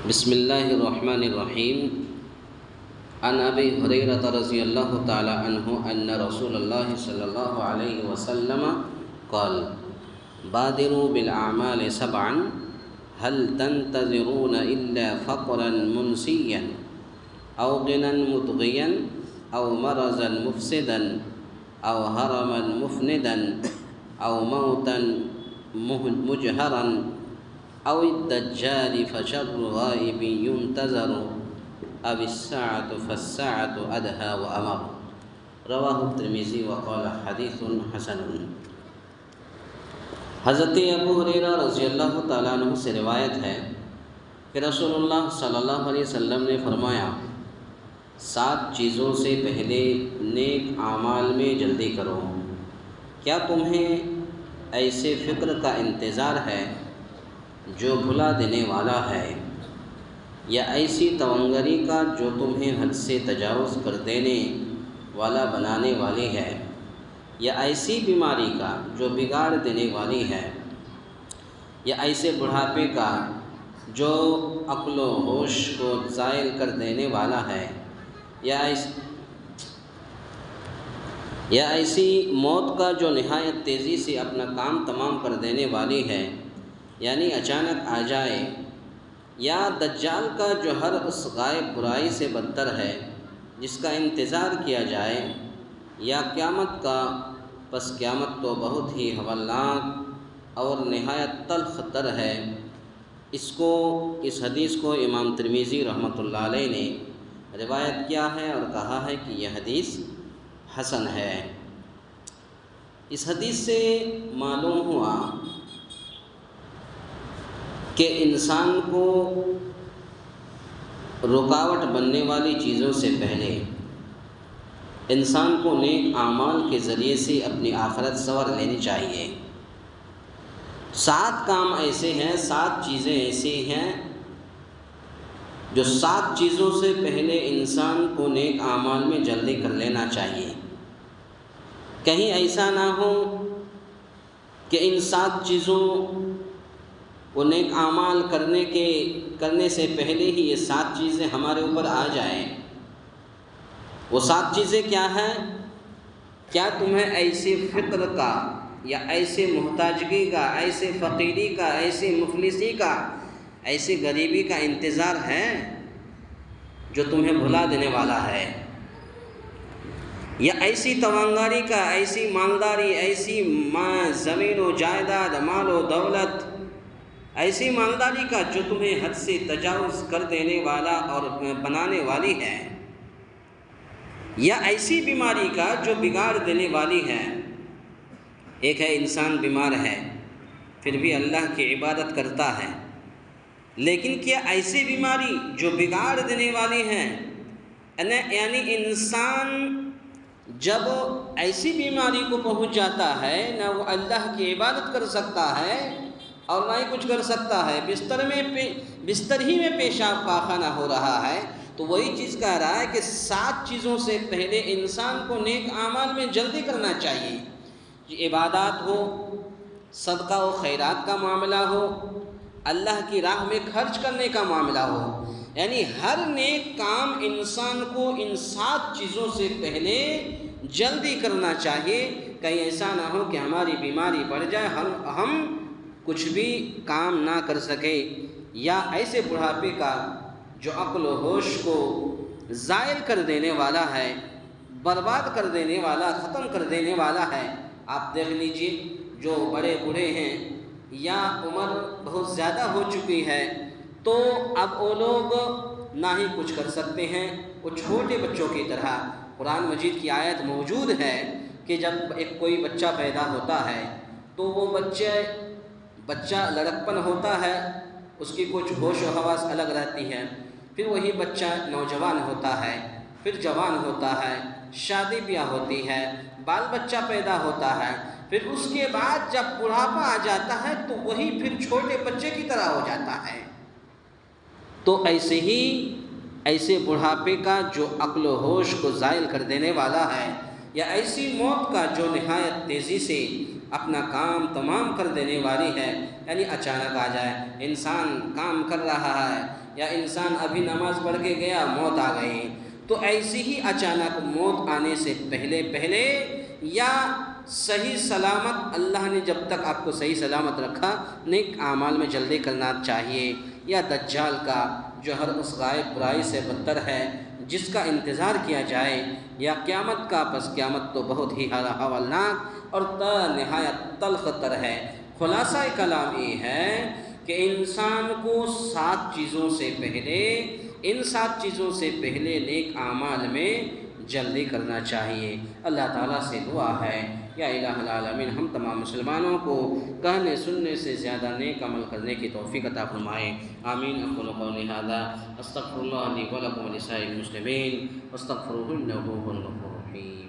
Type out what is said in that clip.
بسم اللہ الرحمن الرحیم عن ابی ہریرہ رضی اللہ تعالی عنہ ان رسول اللہ صلی اللہ علیہ وسلم قال بادروا بالاعمال سبعا هل تنتظرون الا فقرا منسیا او غنى مطغیا او مرضا مفسدا او هرما مفندا او موتا مجهرا او الدجال فشر غائب ينتظر او الساعة فالساعة ادہا وامر رواہ الترمذی وقال حدیث حسن۔ حضرت ابو ہریرہ رضی اللہ تعالیٰ عنہ سے روایت ہے کہ رسول اللہ صلی اللہ علیہ وسلم نے فرمایا 7 چیزوں سے پہلے نیک اعمال میں جلدی کرو۔ کیا تمہیں ایسے فکر کا انتظار ہے جو بھلا دینے والا ہے، یا ایسی تونگری کا جو تمہیں حد سے تجاوز کر دینے والا بنانے والی ہے، یا ایسی بیماری کا جو بگاڑ دینے والی ہے، یا ایسے بڑھاپے کا جو عقل و ہوش کو زائل کر دینے والا ہے، یا ایسی موت کا جو نہایت تیزی سے اپنا کام تمام کر دینے والی ہے، یعنی اچانک آ جائے، یا دجال کا جو ہر اس غائب برائی سے بدتر ہے جس کا انتظار کیا جائے، یا قیامت کا، پس قیامت تو بہت ہی ہولناک اور نہایت تلخ تر ہے۔ اس حدیث کو امام ترمذی رحمۃ اللہ علیہ نے روایت کیا ہے اور کہا ہے کہ یہ حدیث حسن ہے۔ اس حدیث سے معلوم ہوا کہ انسان کو رکاوٹ بننے والی چیزوں سے پہلے انسان کو نیک اعمال کے ذریعے سے اپنی آخرت سنور لینی چاہیے۔ 7 کام ایسے ہیں، 7 چیزیں ایسی ہیں جو 7 چیزوں سے پہلے انسان کو نیک اعمال میں جلدی کر لینا چاہیے۔ کہیں ایسا نہ ہو کہ ان 7 چیزوں وہ نیک اعمال کرنے سے پہلے ہی یہ 7 چیزیں ہمارے اوپر آ جائیں۔ وہ 7 چیزیں کیا ہیں؟ کیا تمہیں ایسے فقر کا، یا ایسے محتاجگی کا، ایسے فقیری کا، ایسے مفلسی کا، ایسے غریبی کا انتظار ہے جو تمہیں بھلا دینے والا ہے، یا ایسی توانگاری کا، ایسی مالداری، ایسی زمین و جائیداد، مال و دولت، ایسی مالداری کا جو تمہیں حد سے تجاوز کر دینے والا اور بنانے والی ہے، یا ایسی بیماری کا جو بگاڑ دینے والی ہے۔ ایک ہے انسان بیمار ہے پھر بھی اللہ کی عبادت کرتا ہے، لیکن کیا ایسی بیماری جو بگاڑ دینے والی ہے، یعنی انسان جب ایسی بیماری کو پہنچ جاتا ہے نہ وہ اللہ کی عبادت کر سکتا ہے اور نہ ہی کچھ کر سکتا ہے، بستر ہی میں پیشاب پاخانہ ہو رہا ہے، تو وہی چیز کہہ رہا ہے کہ 7 چیزوں سے پہلے انسان کو نیک اعمال میں جلدی کرنا چاہیے۔ عبادات ہو، صدقہ و خیرات کا معاملہ ہو، اللہ کی راہ میں خرچ کرنے کا معاملہ ہو، یعنی ہر نیک کام انسان کو ان 7 چیزوں سے پہلے جلدی کرنا چاہیے۔ کہیں ایسا نہ ہو کہ ہماری بیماری بڑھ جائے، ہم کچھ بھی کام نہ کر سکے، یا ایسے بڑھاپے کا جو عقل و ہوش کو زائل کر دینے والا ہے، برباد کر دینے والا، ختم کر دینے والا ہے۔ آپ دیکھ لیجئے جو بڑے بوڑھے ہیں یا عمر بہت زیادہ ہو چکی ہے، تو اب وہ لوگ نہ ہی کچھ کر سکتے ہیں، وہ چھوٹے بچوں کی طرح۔ قرآن مجید کی آیت موجود ہے کہ جب کوئی بچہ پیدا ہوتا ہے تو وہ بچہ لڑکپن ہوتا ہے، اس کی کچھ ہوش و حواس الگ رہتی ہے، پھر وہی بچہ نوجوان ہوتا ہے، پھر جوان ہوتا ہے، شادی بیاہ ہوتی ہے، بال بچہ پیدا ہوتا ہے، پھر اس کے بعد جب بڑھاپا آ جاتا ہے تو وہی پھر چھوٹے بچے کی طرح ہو جاتا ہے۔ تو ایسے ہی ایسے بڑھاپے کا جو عقل و ہوش کو زائل کر دینے والا ہے، یا ایسی موت کا جو نہایت تیزی سے اپنا کام تمام کر دینے والی ہے، یعنی اچانک آ جائے، انسان کام کر رہا ہے یا انسان ابھی نماز پڑھ کے گیا، موت آ گئی، تو ایسی ہی اچانک موت آنے سے پہلے یا صحیح سلامت، اللہ نے جب تک آپ کو صحیح سلامت رکھا، نیک اعمال میں جلدی کرنا چاہیے، یا دجال کا جو ہر اس غائب برائی سے بدتر ہے جس کا انتظار کیا جائے، یا قیامت کا، پس قیامت تو بہت ہی ہولناک اور تا نہایت تلخ تر ہے۔ خلاصہ کلام یہ ہے کہ انسان کو ان 7 چیزوں سے پہلے نیک اعمال میں جلدی کرنا چاہیے۔ اللہ تعالیٰ سے دعا ہے، یا الہ العالمین ہم تمام مسلمانوں کو کہنے سننے سے زیادہ نیک عمل کرنے کی توفیق عطا فرمائے، آمین۔ اقول قولی ھذا استغفر اللہ لی ولکم ولسائر المسلمین واستغفروہ انہ ھو الغفور الرحیم۔